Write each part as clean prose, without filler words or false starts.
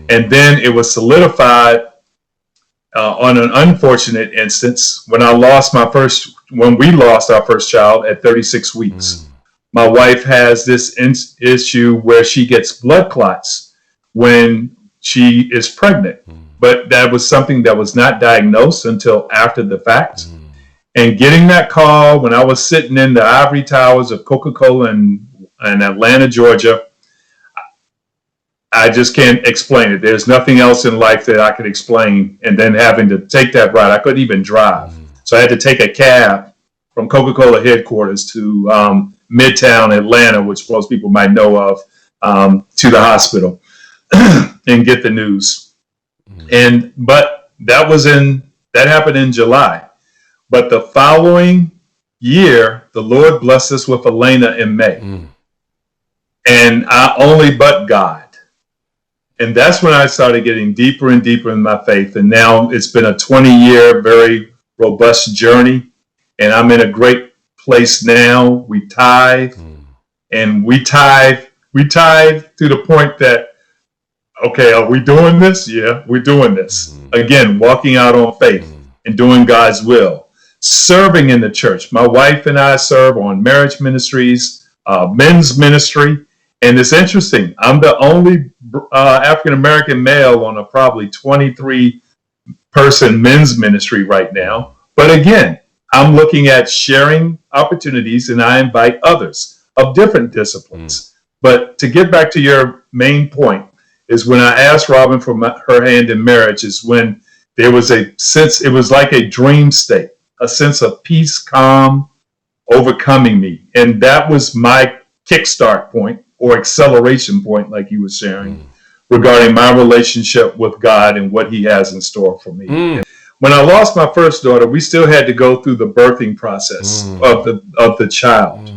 And then it was solidified on an unfortunate instance when we lost our first child at 36 weeks. My wife has this issue where she gets blood clots when she is pregnant, but that was something that was not diagnosed until after the fact. And getting that call when I was sitting in the ivory towers of Coca-Cola in Atlanta, Georgia, I just can't explain it. There's nothing else in life that I could explain. And then having to take that ride, I couldn't even drive. So I had to take a cab from Coca-Cola headquarters to Midtown Atlanta, which most people might know of, to the hospital and get the news. But that happened in July. But the following year, the Lord blessed us with Elena in May. And I only but God. And that's when I started getting deeper and deeper in my faith. And now it's been a 20-year, very robust journey. And I'm in a great place now. We tithe. And we tithe to the point that, okay, are we doing this? Yeah, we're doing this. Again, walking out on faith and doing God's will. Serving in the church. My wife and I serve on marriage ministries, men's ministry. And it's interesting. I'm the only African-American male on a probably 23-person men's ministry right now. But again, I'm looking at sharing opportunities, and I invite others of different disciplines. But to get back to your main point is when I asked Robin for her hand in marriage is when there was a sense, it was like a dream state, a sense of peace, calm, overcoming me. And that was my kickstart point or acceleration point, like you were sharing, regarding my relationship with God and what he has in store for me. When I lost my first daughter, we still had to go through the birthing process of the child.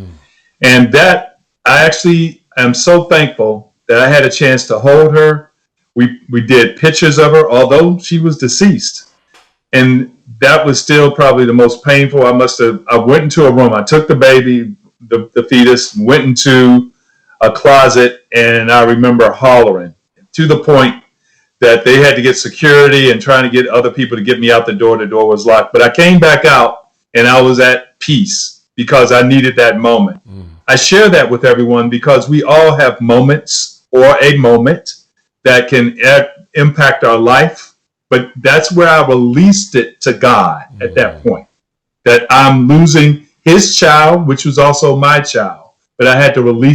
And that I actually am so thankful that I had a chance to hold her. We did pictures of her, although she was deceased. And that was still probably the most painful. I went into a room. I took the baby, the fetus, went into a closet, and I remember hollering to the point that they had to get security and trying to get other people to get me out the door. The door was locked. But I came back out, and I was at peace because I needed that moment. I share that with everyone because we all have moments or a moment that can impact our life. But that's where I released it to God at that point, that I'm losing his child, which was also my child. But I had to release